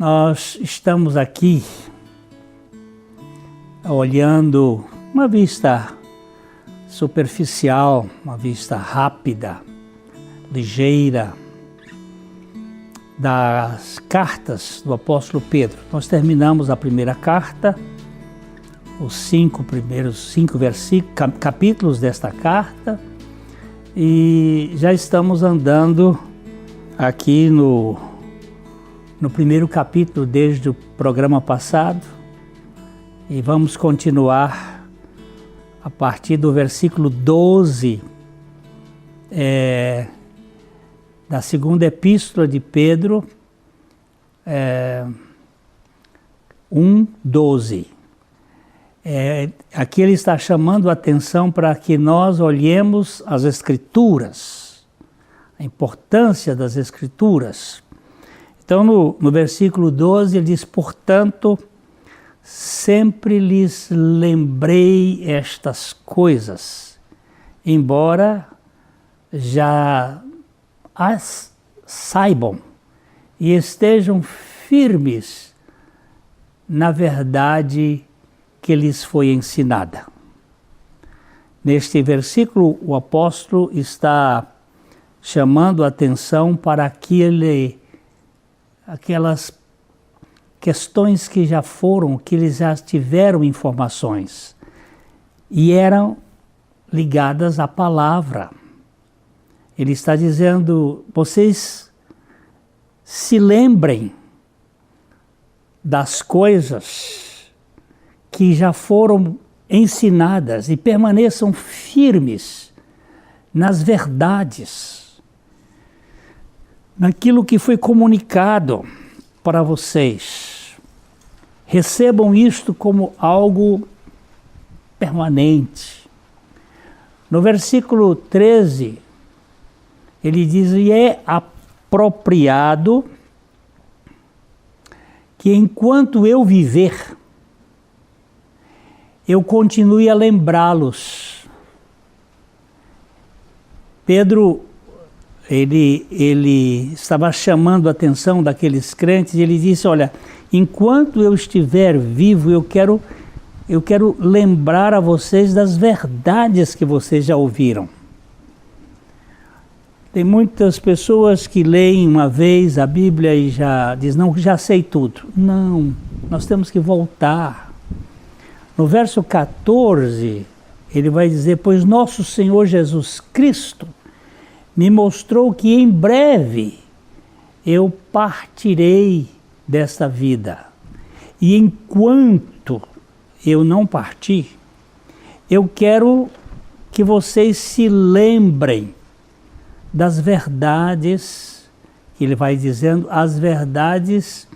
Nós estamos aqui olhando uma vista superficial, uma vista rápida, ligeira, das cartas do apóstolo Pedro. Nós terminamos a primeira carta, os primeiros cinco capítulos desta carta, e já estamos andando aqui no primeiro capítulo desde o programa passado, e vamos continuar a partir do versículo 12 da segunda epístola de Pedro, 1:12. Aqui ele está chamando a atenção para que nós olhemos as Escrituras, a importância das Escrituras. Então, no versículo 12, ele diz: portanto, sempre lhes lembrei estas coisas, embora já as saibam e estejam firmes na verdade que lhes foi ensinada. Neste versículo, o apóstolo está chamando a atenção para aquelas questões que já foram, que eles já tiveram informações e eram ligadas à palavra. Ele está dizendo: vocês se lembrem das coisas que já foram ensinadas e permaneçam firmes nas verdades, naquilo que foi comunicado para vocês. Recebam isto como algo permanente. No versículo 13, ele diz: e é apropriado que enquanto eu viver, eu continue a lembrá-los. Pedro, ele estava chamando a atenção daqueles crentes e ele disse: olha, enquanto eu estiver vivo, eu quero lembrar a vocês das verdades que vocês já ouviram. Tem muitas pessoas que leem uma vez a Bíblia e já dizem: não, já sei tudo. Não, nós temos que voltar. No verso 14, ele vai dizer: pois nosso Senhor Jesus Cristo me mostrou que em breve eu partirei desta vida. E enquanto eu não partir, eu quero que vocês se lembrem das verdades, que ele vai dizendo, as verdades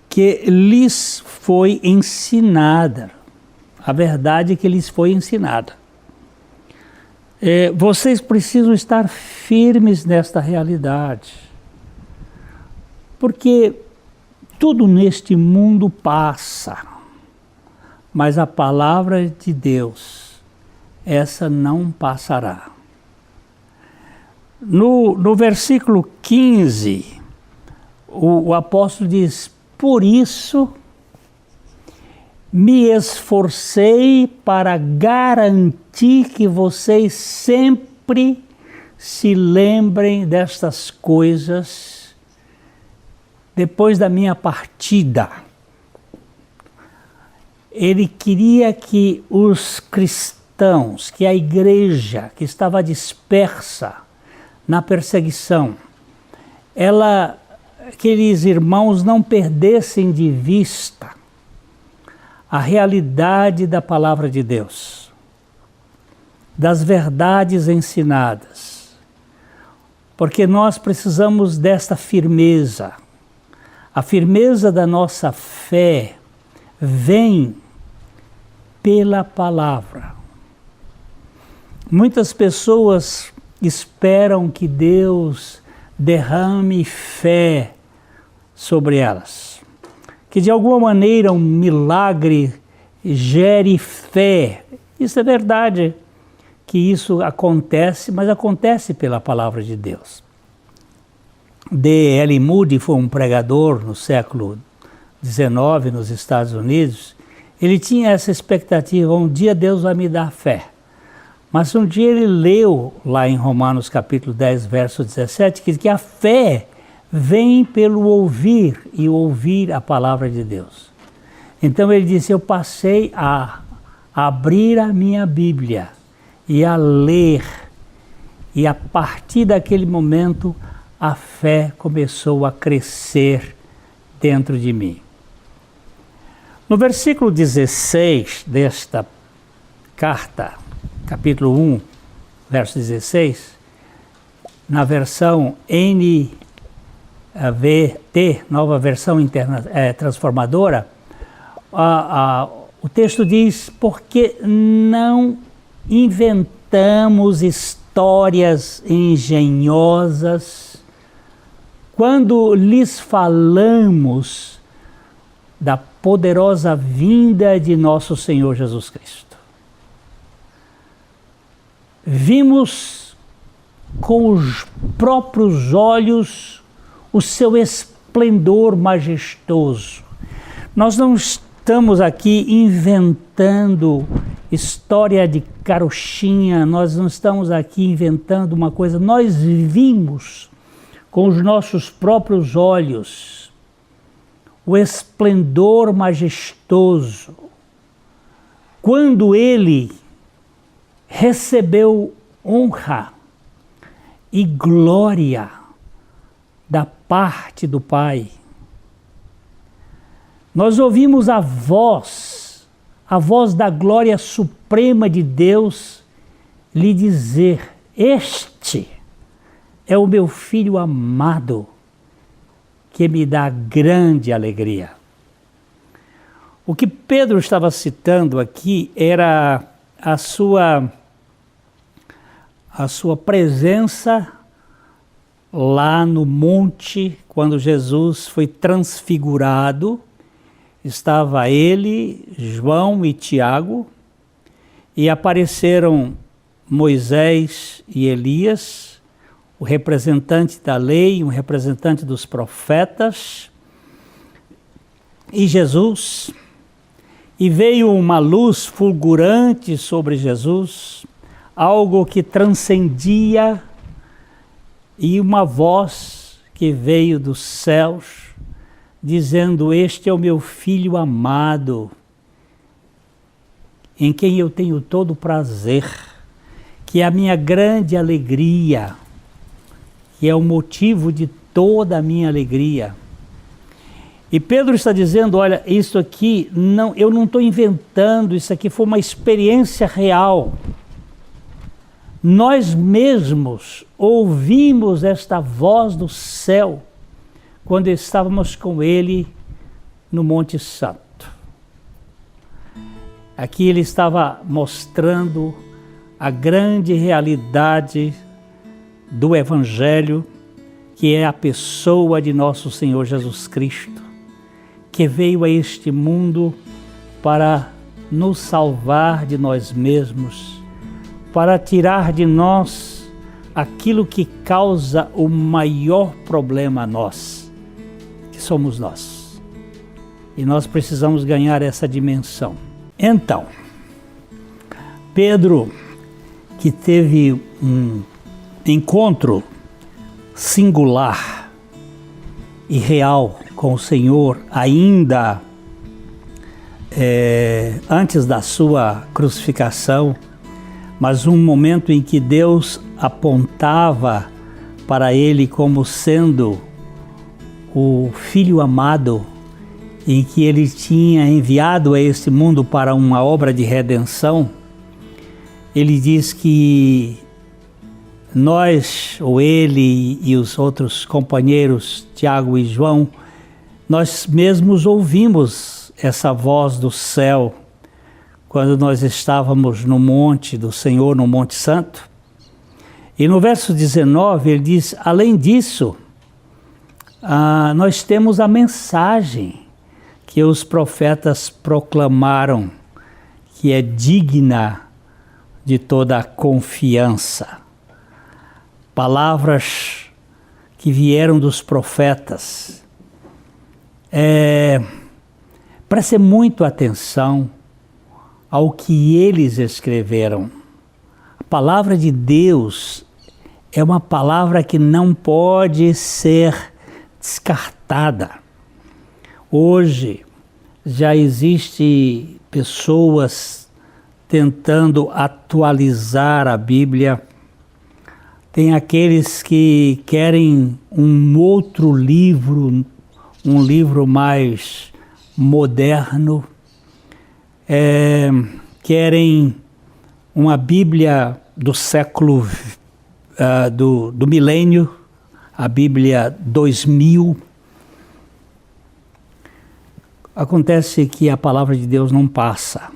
que lhes foi ensinada, a verdade que lhes foi ensinada. Vocês precisam estar firmes nesta realidade, porque tudo neste mundo passa, mas a palavra de Deus, essa não passará. No versículo 15, o apóstolo diz: por isso me esforcei para garantir que vocês sempre se lembrem destas coisas depois da minha partida. Ele queria que os cristãos, que a igreja que estava dispersa na perseguição, aqueles irmãos não perdessem de vista a realidade da palavra de Deus, das verdades ensinadas, porque nós precisamos desta firmeza. A firmeza da nossa fé vem pela palavra. Muitas pessoas esperam que Deus derrame fé sobre elas, que de alguma maneira um milagre gere fé. Isso é verdade, que isso acontece, mas acontece pela palavra de Deus. D.L. Moody foi um pregador no século XIX nos Estados Unidos. Ele tinha essa expectativa, um dia Deus vai me dar fé. Mas um dia ele leu lá em Romanos capítulo 10, verso 17, que a fé vem pelo ouvir e ouvir a palavra de Deus. Então ele disse, eu passei a abrir a minha Bíblia e a ler, e a partir daquele momento a fé começou a crescer dentro de mim. No versículo 16 desta carta, capítulo 1, verso 16, na versão NVT, nova versão transformadora, o texto diz, porque não inventamos histórias engenhosas quando lhes falamos da poderosa vinda de nosso Senhor Jesus Cristo. Vimos com os próprios olhos o seu esplendor majestoso. Nós não estamos aqui inventando história de carochinha, nós não estamos aqui inventando uma coisa, nós vimos com os nossos próprios olhos o esplendor majestoso, quando ele recebeu honra e glória da parte do Pai. Nós ouvimos a voz da glória suprema de Deus lhe dizer, este é o meu filho amado, que me dá grande alegria. O que Pedro estava citando aqui era a sua presença lá no monte, quando Jesus foi transfigurado. Estava ele, João e Tiago, e apareceram Moisés e Elias, o representante da lei, o representante dos profetas, e Jesus, e veio uma luz fulgurante sobre Jesus, algo que transcendia, e uma voz que veio dos céus, dizendo, este é o meu filho amado, em quem eu tenho todo prazer, que é a minha grande alegria, que é o motivo de toda a minha alegria. E Pedro está dizendo, olha, isso aqui, eu não estou inventando, isso aqui foi uma experiência real. Nós mesmos ouvimos esta voz do céu, quando estávamos com ele no Monte Santo. Aqui ele estava mostrando a grande realidade do Evangelho, que é a pessoa de nosso Senhor Jesus Cristo, que veio a este mundo para nos salvar de nós mesmos, para tirar de nós aquilo que causa o maior problema a nós, que somos nós. E nós precisamos ganhar essa dimensão. Então, Pedro, que teve um encontro singular e real com o Senhor ainda antes da sua crucificação, mas um momento em que Deus apontava para ele como sendo o Filho amado, em que ele tinha enviado a este mundo para uma obra de redenção. Ele diz que nós, ou ele e os outros companheiros, Tiago e João, nós mesmos ouvimos essa voz do céu quando nós estávamos no monte do Senhor, no Monte Santo. E no verso 19 ele diz, além disso, nós temos a mensagem que os profetas proclamaram, que é digna de toda a confiança. Palavras que vieram dos profetas. Preste muito atenção ao que eles escreveram. A palavra de Deus é uma palavra que não pode ser descartada. Hoje já existem pessoas tentando atualizar a Bíblia. Tem aqueles que querem um outro livro, um livro mais moderno, querem uma Bíblia do século, do milênio, a Bíblia 2000. Acontece que a palavra de Deus não passa.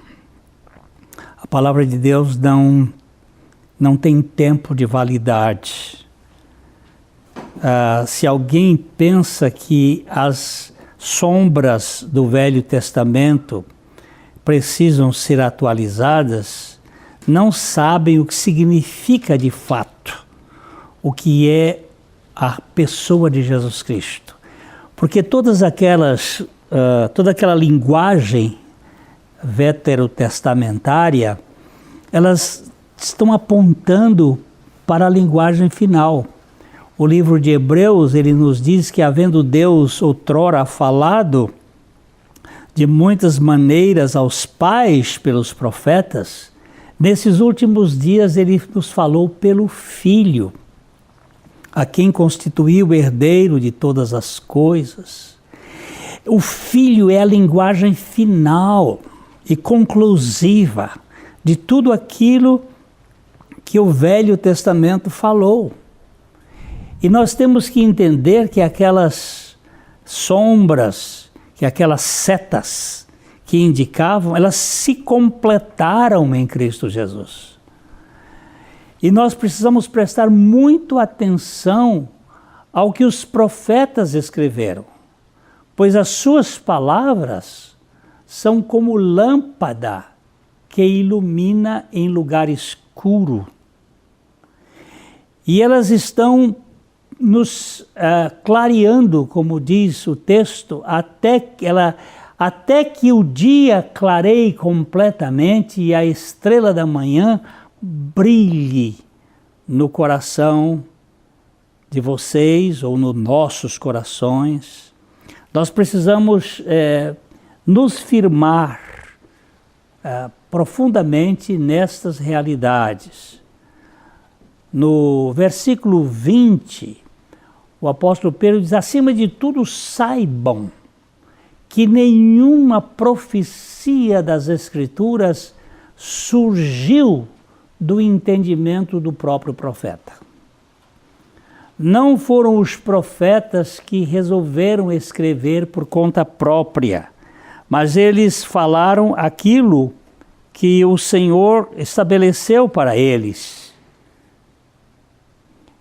A palavra de Deus não tem tempo de validade. Se alguém pensa que as sombras do Velho Testamento precisam ser atualizadas, não sabem o que significa de fato, o que é a pessoa de Jesus Cristo. Porque toda aquela linguagem veterotestamentária, elas estão apontando para a linguagem final. O livro de Hebreus, ele nos diz que, havendo Deus outrora falado de muitas maneiras aos pais pelos profetas, nesses últimos dias ele nos falou pelo Filho, a quem constituiu o herdeiro de todas as coisas. O Filho é a linguagem final e conclusiva de tudo aquilo que o Velho Testamento falou. E nós temos que entender que aquelas sombras, que aquelas setas que indicavam, elas se completaram em Cristo Jesus. E nós precisamos prestar muito atenção ao que os profetas escreveram, pois as suas palavras são como lâmpada que ilumina em lugar escuro. E elas estão nos clareando, como diz o texto, até que o dia clareie completamente e a estrela da manhã brilhe no coração de vocês ou nos nossos corações. Nós precisamos nos firmar profundamente nestas realidades. No versículo 20, o apóstolo Pedro diz: acima de tudo saibam que nenhuma profecia das Escrituras surgiu do entendimento do próprio profeta. Não foram os profetas que resolveram escrever por conta própria, mas eles falaram aquilo que o Senhor estabeleceu para eles.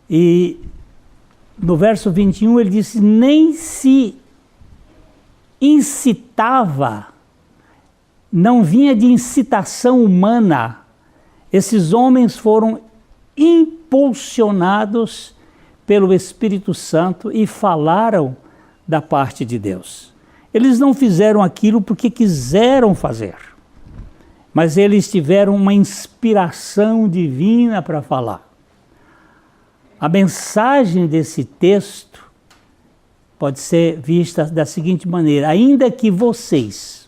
E no verso 21 ele disse: nem se incitava, não vinha de incitação humana. Esses homens foram impulsionados pelo Espírito Santo e falaram da parte de Deus. Eles não fizeram aquilo porque quiseram fazer, mas eles tiveram uma inspiração divina para falar. A mensagem desse texto pode ser vista da seguinte maneira: ainda que vocês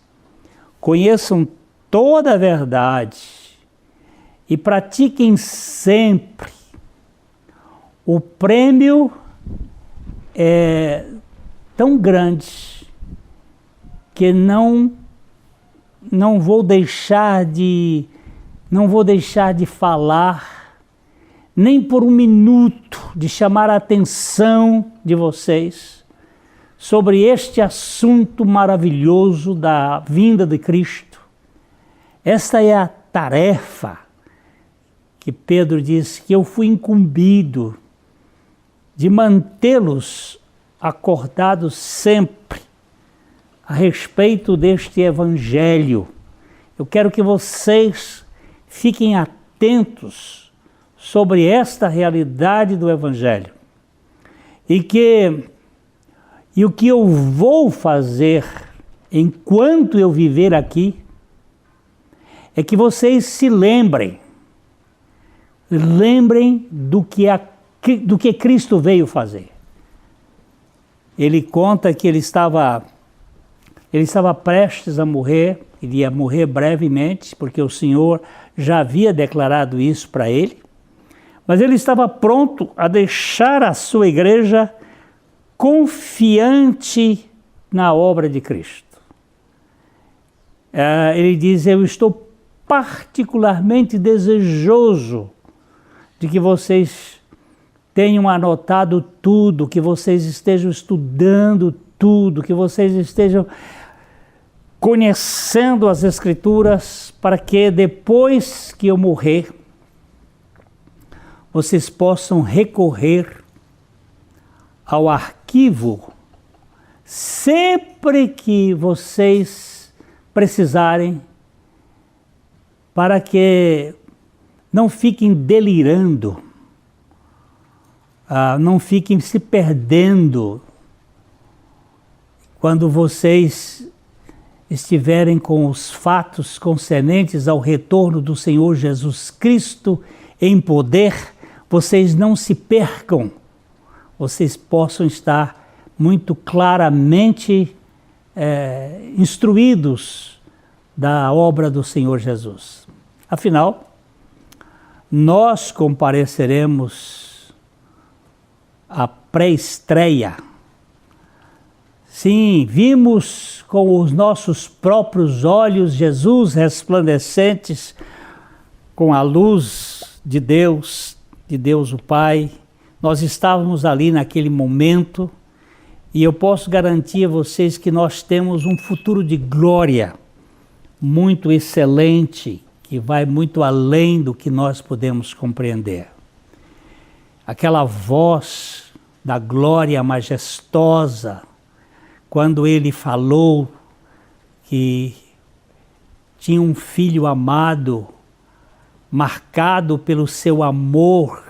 conheçam toda a verdade e pratiquem sempre, o prêmio é tão grande que não vou deixar de falar, nem por um minuto, de chamar a atenção de vocês sobre este assunto maravilhoso da vinda de Cristo. Esta é a tarefa que Pedro diz que eu fui incumbido de mantê-los acordados sempre a respeito deste Evangelho. Eu quero que vocês fiquem atentos sobre esta realidade do Evangelho. E o que eu vou fazer enquanto eu viver aqui é que vocês se lembrem do que Cristo veio fazer. Ele conta que ele estava prestes a morrer, ele ia morrer brevemente, porque o Senhor já havia declarado isso para ele, mas ele estava pronto a deixar a sua igreja confiante na obra de Cristo. Ele diz: eu estou particularmente desejoso de que vocês tenham anotado tudo, que vocês estejam estudando tudo, que vocês estejam conhecendo as Escrituras, para que depois que eu morrer, vocês possam recorrer ao arquivo sempre que vocês precisarem, para que não fiquem delirando, não fiquem se perdendo quando vocês estiverem com os fatos concernentes ao retorno do Senhor Jesus Cristo em poder. Vocês não se percam, vocês possam estar muito claramente instruídos da obra do Senhor Jesus. Afinal, nós compareceremos à pré-estreia. Sim, vimos com os nossos próprios olhos Jesus resplandecentes com a luz de Deus o Pai. Nós estávamos ali naquele momento e eu posso garantir a vocês que nós temos um futuro de glória muito excelente, que vai muito além do que nós podemos compreender. Aquela voz da glória majestosa, quando ele falou que tinha um filho amado, marcado pelo seu amor,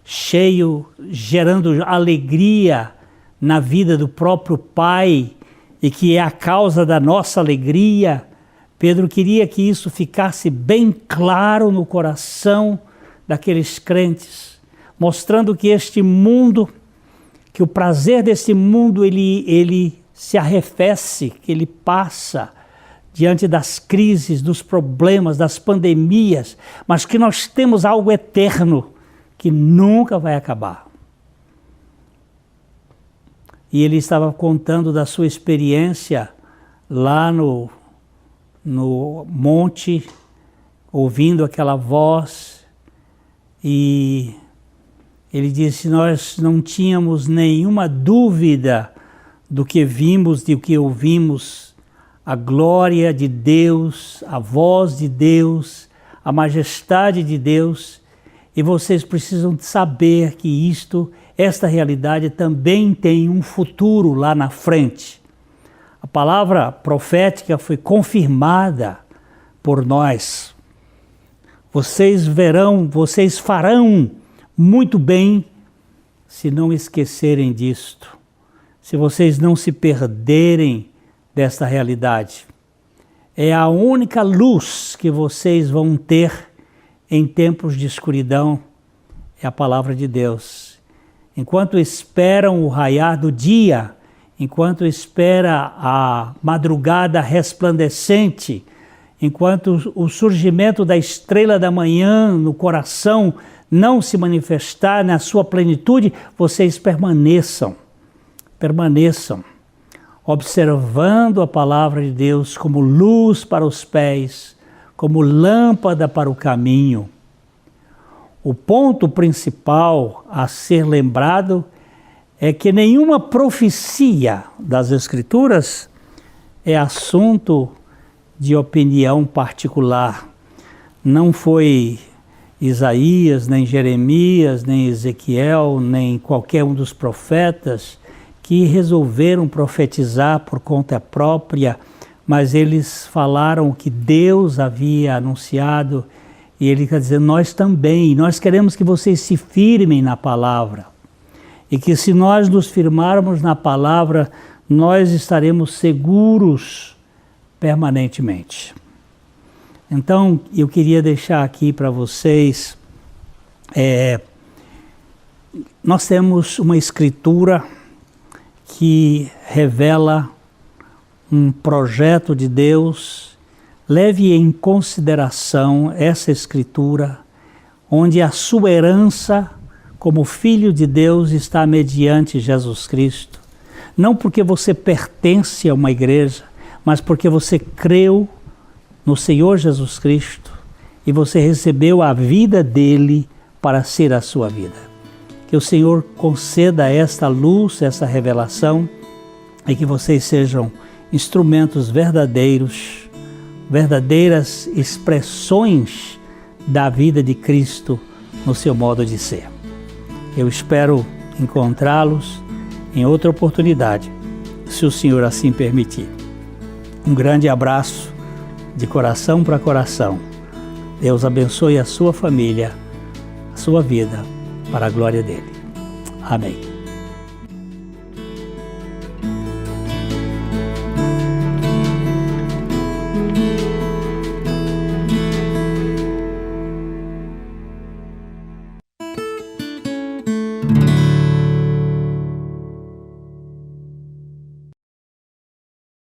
gerando alegria na vida do próprio Pai, e que é a causa da nossa alegria. Pedro queria que isso ficasse bem claro no coração daqueles crentes, mostrando que este mundo, que o prazer desse mundo, ele se arrefece, que ele passa diante das crises, dos problemas, das pandemias, mas que nós temos algo eterno que nunca vai acabar. E ele estava contando da sua experiência lá no monte, ouvindo aquela voz, e ele disse: nós não tínhamos nenhuma dúvida do que vimos, do que ouvimos, a glória de Deus, a voz de Deus, a majestade de Deus, e vocês precisam saber que esta realidade também tem um futuro lá na frente. A palavra profética foi confirmada por nós. Vocês farão muito bem se não esquecerem disto, se vocês não se perderem desta realidade. É a única luz que vocês vão ter em tempos de escuridão, é a palavra de Deus. Enquanto esperam o raiar do dia, enquanto espera a madrugada resplandecente, enquanto o surgimento da estrela da manhã no coração não se manifestar na sua plenitude, vocês permaneçam, observando a palavra de Deus como luz para os pés, como lâmpada para o caminho. O ponto principal a ser lembrado é que nenhuma profecia das Escrituras é assunto de opinião particular. Não foi Isaías, nem Jeremias, nem Ezequiel, nem qualquer um dos profetas que resolveram profetizar por conta própria, mas eles falaram o que Deus havia anunciado, e ele quer dizer, nós também, nós queremos que vocês se firmem na palavra. e que se nós nos firmarmos na palavra, nós estaremos seguros permanentemente. Então, eu queria deixar aqui para vocês, nós temos uma escritura que revela um projeto de Deus. Leve em consideração essa escritura, onde a sua herança como filho de Deus está mediante Jesus Cristo. Não porque você pertence a uma igreja, mas porque você creu no Senhor Jesus Cristo e você recebeu a vida dele para ser a sua vida. Que o Senhor conceda esta luz, essa revelação, e que vocês sejam instrumentos verdadeiros, verdadeiras expressões da vida de Cristo no seu modo de ser. Eu espero encontrá-los em outra oportunidade, se o Senhor assim permitir. Um grande abraço de coração para coração. Deus abençoe a sua família, a sua vida, para a glória dele. Amém.